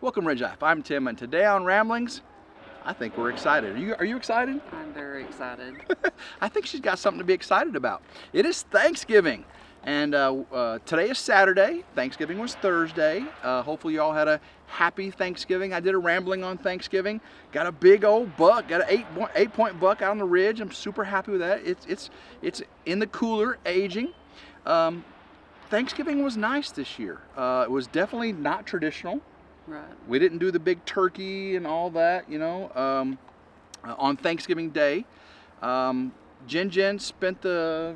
Welcome, RidgeLife. I'm Tim, and today on Ramblings, I think we're excited. Are you excited? I'm very excited. I think she's got something to be excited about. It is Thanksgiving, and today is Saturday. Thanksgiving was Thursday. Hopefully you all had a happy Thanksgiving. I did a rambling on Thanksgiving. Got a big old buck. Got an 8-point buck out on the ridge. I'm super happy with that. It's in the cooler, aging. Thanksgiving was nice this year. It was definitely not traditional. Right. We didn't do the big turkey and all that, on Thanksgiving Day. Jen spent the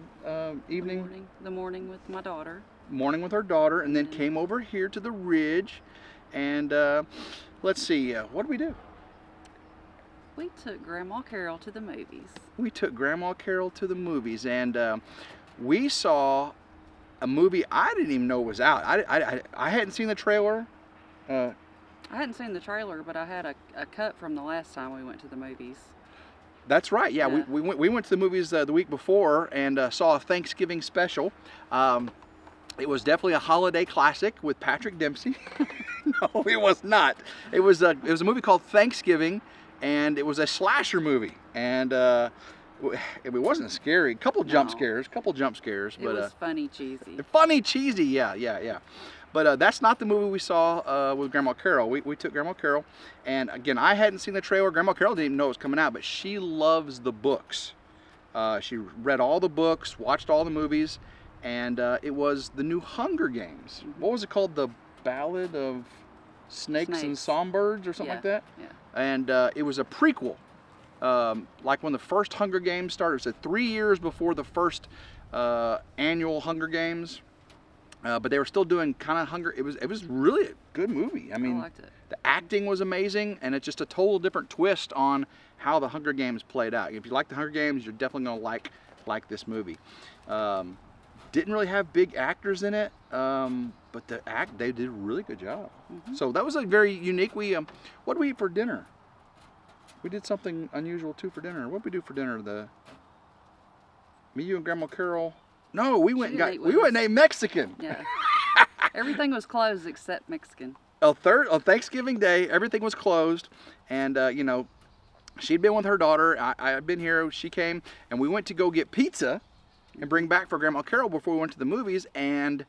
evening, The morning with my daughter. Morning with her daughter, and then came over here to the Ridge. And let's see, what did we do? We took Grandma Carol to the movies. We took Grandma Carol to the movies, and we saw a movie I didn't even know was out. I hadn't seen the trailer. I hadn't seen the trailer, but I had a cut from the last time we went to the movies. That's right. Yeah. We went to the movies the week before and saw a Thanksgiving special. It was definitely a holiday classic with Patrick Dempsey. No, it was not. It was a movie called Thanksgiving, and it was a slasher movie. And it wasn't scary. Couple jump scares. But It was funny, cheesy. Funny, cheesy. Yeah. But that's not the movie we saw with Grandma Carol. We took Grandma Carol, and again, I hadn't seen the trailer. Grandma Carol didn't even know it was coming out, but she loves the books. She read all the books, watched all the movies, and it was the new Hunger Games. What was it called? The Ballad of Snakes and Songbirds or something like that? Yeah. And it was a prequel. Like when the first Hunger Games started. It said 3 years before the first annual Hunger Games. But they were still doing kind of Hunger. It was really a good movie. I mean, I liked it. The acting was amazing, and it's just a total different twist on how the Hunger Games played out. If you like the Hunger Games, you're definitely gonna like this movie. Didn't really have big actors in it, but they did a really good job. So that was a very unique. What did we eat for dinner? We did something unusual too for dinner. What did we do for dinner? Me, you, and Grandma Carol. No, we went and ate Mexican. Yeah. Everything was closed except Mexican. On Thanksgiving Day, everything was closed, and she'd been with her daughter. I had been here. She came, and we went to go get pizza and bring back for Grandma Carol before we went to the movies, and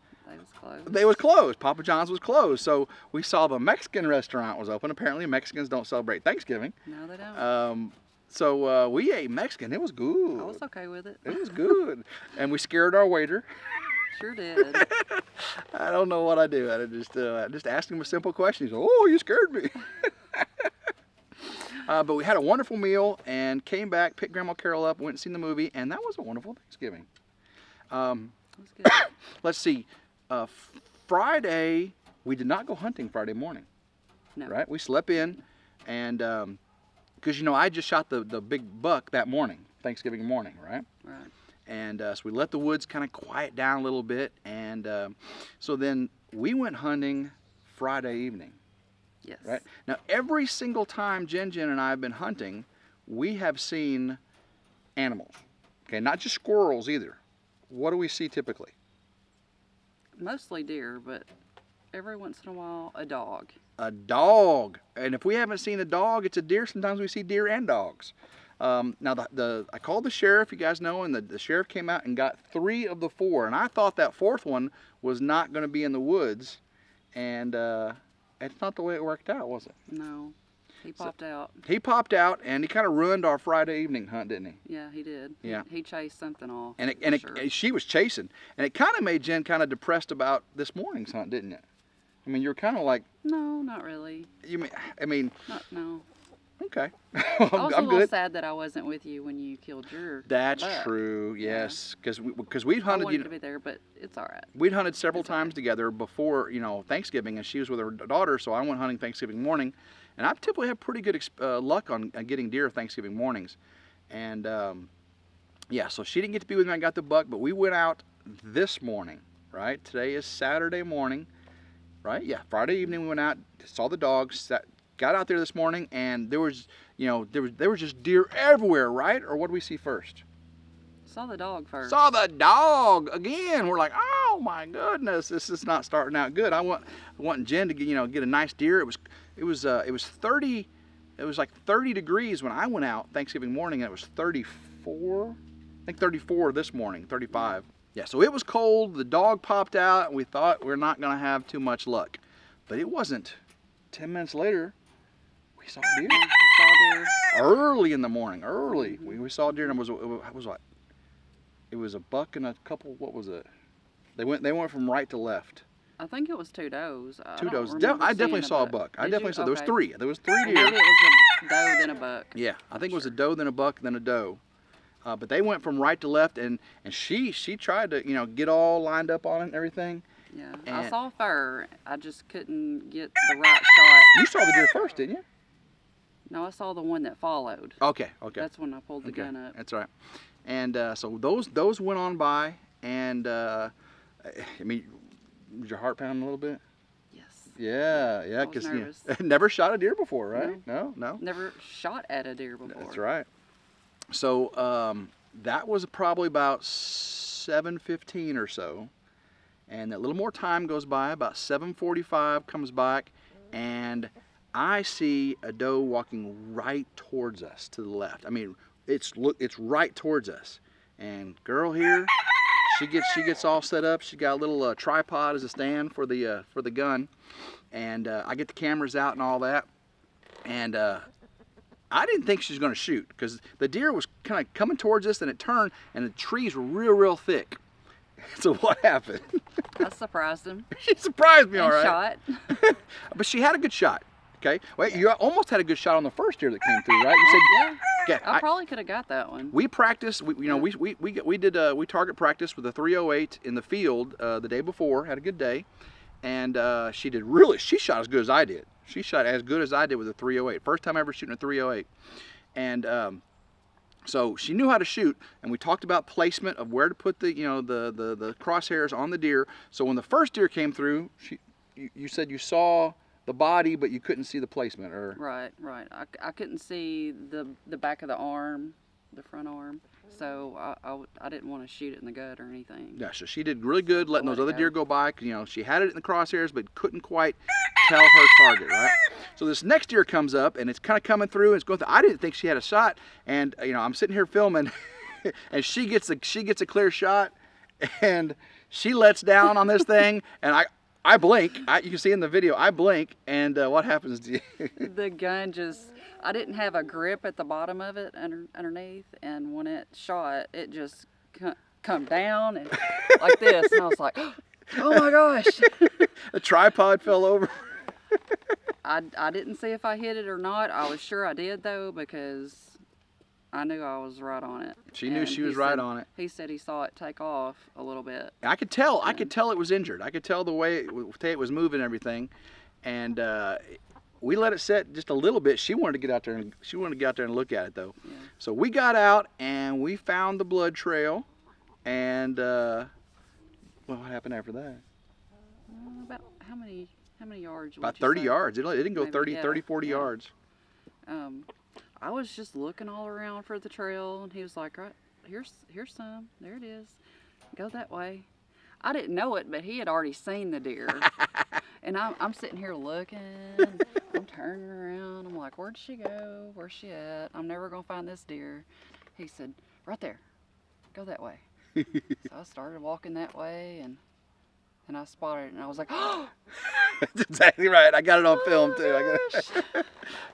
they was closed. Papa John's was closed, so we saw the Mexican restaurant was open. Apparently, Mexicans don't celebrate Thanksgiving. No, they don't. So we ate Mexican. It was good. I was okay with it. It was good. And we scared our waiter. Sure did. I don't know what I do. I just asked him a simple question. He said, "Oh, you scared me." But we had a wonderful meal and came back, picked Grandma Carol up, went and seen the movie, and that was a wonderful Thanksgiving. That was good. Let's see. Friday, we did not go hunting Friday morning. No. Right? We slept in, and because I just shot the big buck that morning, Thanksgiving morning, right? Right. And so we let the woods kind of quiet down a little bit, and so then we went hunting Friday evening. Yes. Right? Now, every single time Jen and I have been hunting, we have seen animals. Okay, not just squirrels either. What do we see typically? Mostly deer, but every once in a while, a dog. A dog. And if we haven't seen a dog, it's a deer. Sometimes we see deer and dogs. Now, I called the sheriff, you guys know, and the sheriff came out and got 3 of the 4. And I thought that 4th one was not going to be in the woods. And it's not the way it worked out, was it? No. He popped out. He popped out, and he kind of ruined our Friday evening hunt, didn't he? Yeah, he did. Yeah. He chased something off. And she was chasing. And it kind of made Jen kind of depressed about this morning's hunt, didn't it? I mean, you're kind of like... No, not really. No. Okay. I was a little good. sad that I wasn't with you when you killed your That's buck. true, yes. Because we'd hunted... I wanted to be there, but it's all right. We'd hunted several times together before, Thanksgiving, and she was with her daughter, so I went hunting Thanksgiving morning. And I typically have pretty good luck on getting deer Thanksgiving mornings. And, so she didn't get to be with me. I got the buck, but we went out this morning, right? Today is Saturday morning, right? Yeah, Friday evening we went out, saw the dogs, got out there this morning, and there was just deer everywhere, right? Or what do we see first? Saw the dog first. Saw the dog again. We're like, oh, oh my goodness, this is not starting out good. I want Jen to get a nice deer. It was like 30 degrees when I went out Thanksgiving morning, and it was 34. I think 34 this morning, 35. Yeah, so it was cold. The dog popped out, and we thought we're not gonna have too much luck, but it wasn't. 10 minutes later, we saw a deer. Early in the morning, early. We saw a deer, and it was what? It was a buck and a couple. What was it? They went from right to left. I think it was 2 does. Two does. I definitely saw a buck. I definitely saw. There was three. There was 3 deer. Maybe it was a doe then a buck. Yeah, I think it was a doe, then a buck, then a doe. But they went from right to left, and she tried to get all lined up on it and everything. Yeah, and I saw fur. I just couldn't get the right shot. You saw the deer first, didn't you? No, I saw the one that followed. Okay. That's when I pulled the gun up. That's right. And so those went on by, and I mean, was your heart pounding a little bit? Yes. Yeah, because never shot a deer before, right? No. Never shot at a deer before. That's right. So that was probably about 7:15 or so, and a little more time goes by. About 7:45 comes back, and I see a doe walking right towards us to the left. I mean, it's right towards us. And girl here, she gets all set up. She got a little tripod as a stand for the gun, and I get the cameras out and all that. And I didn't think she was going to shoot, because the deer was kind of coming towards us, and it turned, and the trees were real thick. So what happened? I surprised him. She surprised me, and all right. Shot. But she had a good shot. Okay. Wait, you almost had a good shot on the first deer that came through, right? You said, yeah. I probably could have got that one. We practiced. We target practice with a 308 in the field the day before. Had a good day, and she shot as good as I did. She shot as good as I did with a 308. First time ever shooting a 308, and so she knew how to shoot. And we talked about placement of where to put the the crosshairs on the deer. So when the first deer came through, you said you saw the body, but you couldn't see the placement, or right. I couldn't see the back of the arm, the front arm, so I didn't want to shoot it in the gut or anything. Yeah, so she did really good letting those other deer go by. She had it in the crosshairs, but couldn't quite tell her target, right? So this next deer comes up, and it's kind of coming through, and it's going through. I didn't think she had a shot, and I'm sitting here filming, and she gets a clear shot, and she lets down on this thing, and I blink. You can see in the video, I blink, and what happens to you? The gun I didn't have a grip at the bottom of it underneath, and when it shot, it just come down and like this, and I was like, oh my gosh. The tripod fell over. I didn't see if I hit it or not. I was sure I did, though, because I knew I was right on it. She knew she was right on it. He said he saw it take off a little bit. I could tell. I could tell it was injured. I could tell the way it was moving and everything. And we let it set just a little bit. She wanted to get out there and look at it, though. Yeah. So we got out and we found the blood trail. And what happened after that? About how many yards? About 30 yards. It didn't go Maybe, 30, 40 yards. I was just looking all around for the trail, and he was like, right, here's some. There it is. Go that way. I didn't know it, but he had already seen the deer. And I'm sitting here looking. I'm turning around. I'm like, where'd she go? Where's she at? I'm never going to find this deer. He said, right there. Go that way. So I started walking that way, and I spotted it, and I was like, oh! That's exactly right. I got it on film, too.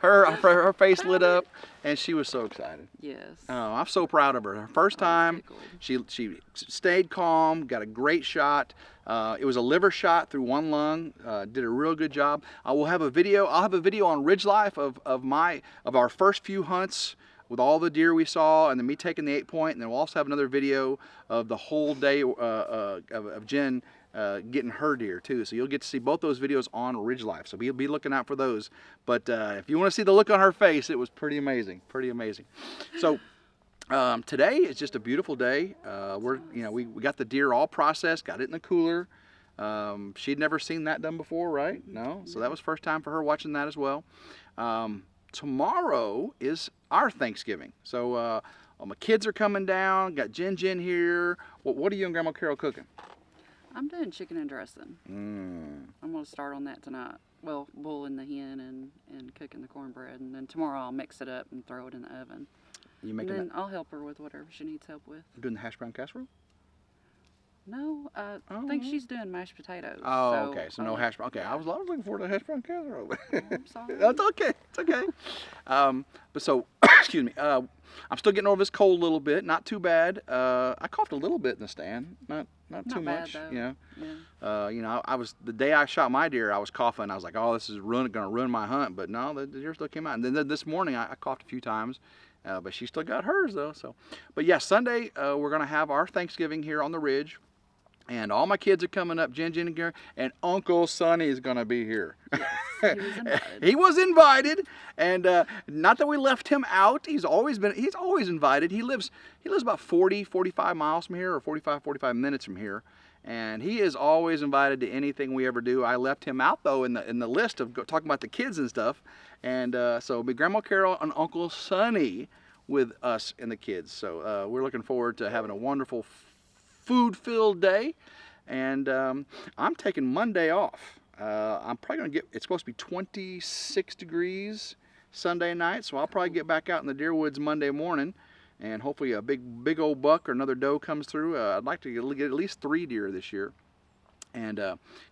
Her face lit up, and she was so excited. Yes. Oh, I'm so proud of her. Her first time, she stayed calm, got a great shot. It was a liver shot through one lung. Did a real good job. I'll have a video on RidgeLife of our first few hunts with all the deer we saw, and then me taking the 8-point, and then we'll also have another video of the whole day of Jen getting her deer too. So you'll get to see both those videos on RidgeLife. So be looking out for those. But if you want to see the look on her face, it was pretty amazing. So today is just a beautiful day. We got the deer all processed, got it in the cooler. She'd never seen that done before, right? No. So that was first time for her watching that as well. Tomorrow is our Thanksgiving. So my kids are coming down. Got Jenn here. What are you and Grandma Carol cooking? I'm doing chicken and dressing. Mm. I'm going to start on that tonight. Well, boiling the hen and cooking the cornbread. And then tomorrow I'll mix it up and throw it in the oven. You And making then that? I'll help her with whatever she needs help with. Doing the hash brown casserole? No, I think she's doing mashed potatoes. Oh, so, okay. So no hash brown. Okay, I was looking forward to hash brown casserole. I'm sorry. That's okay. It's okay. But so, excuse me. I'm still getting over this cold a little bit. Not too bad. I coughed a little bit in the stand. Not too bad, much. though. Yeah. You know, I was the day I shot my deer. I was coughing. I was like, oh, this is going to ruin my hunt. But no, the deer still came out. And then this morning I coughed a few times. But she still got hers though. So, but yeah, Sunday we're going to have our Thanksgiving here on the Ridge. And all my kids are coming up, Jenn and Gary, and Uncle Sonny is going to be here. Yes, he was invited. He was invited, and not that we left him out. He's always invited. He lives about 45 miles from here, or 45 minutes from here, and he is always invited to anything we ever do. I left him out though in the list of talking about the kids and stuff, and so it'll be Grandma Carol and Uncle Sonny with us and the kids. So we're looking forward to having a wonderful food-filled day, and I'm taking Monday off. I'm probably gonna it's supposed to be 26 degrees Sunday night, so I'll probably get back out in the deer woods Monday morning, and hopefully a big old buck or another doe comes through. I'd like to get at least 3 deer this year, and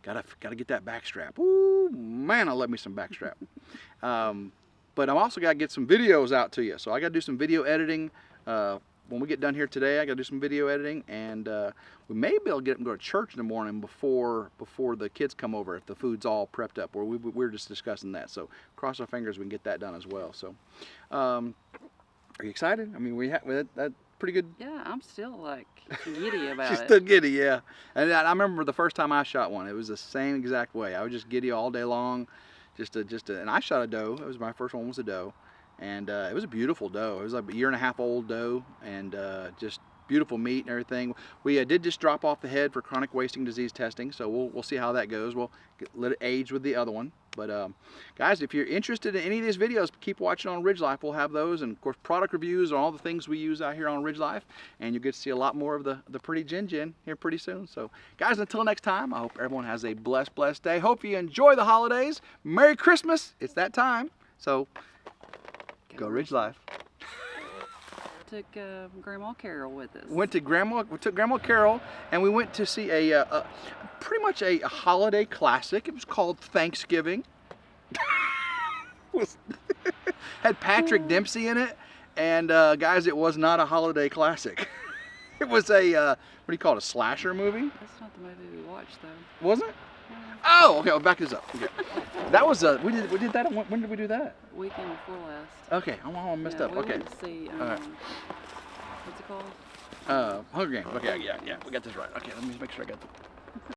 gotta get that backstrap. Ooh, man, I love me some backstrap. But I'm also gotta get some videos out to you, so I gotta do some video editing. When we get done here today, I got to do some video editing, and we may be able to get up and go to church in the morning before the kids come over if the food's all prepped up. We're just discussing that, so cross our fingers we can get that done as well. So, are you excited? I mean, that pretty good. Yeah, I'm still like giddy about She's it. still giddy, yeah. And I remember the first time I shot one, it was the same exact way. I was just giddy all day long, and I shot a doe. It was my first one was a doe. And it was a beautiful doe. It was like a 1.5-year old doe, and just beautiful meat and everything. We did just drop off the head for chronic wasting disease testing, so we'll see how that goes. We'll let it age with the other one. But guys, if you're interested in any of these videos, keep watching on RidgeLife. We'll have those, and of course product reviews and all the things we use out here on RidgeLife, and you'll get to see a lot more of the pretty Jenn here pretty soon. So guys, until next time, I hope everyone has a blessed day. Hope you enjoy the holidays. Merry Christmas. It's that time. So go RidgeLife. Took Grandma Carol with us. We took Grandma Carol, and we went to see a pretty much a holiday classic. It was called Thanksgiving. Had Patrick Dempsey in it, and guys, it was not a holiday classic. It was a what do you call it? A slasher movie? That's not the movie we watched though. Wasn't it? Oh, okay. I'll back this up. Okay. That was we did that. When did we do that? Weekend before last. Okay, I'm all messed up. We Okay. went to see, Alright. what's it called? Hunger Games. Okay, yeah. We got this right. Okay, let me make sure I got the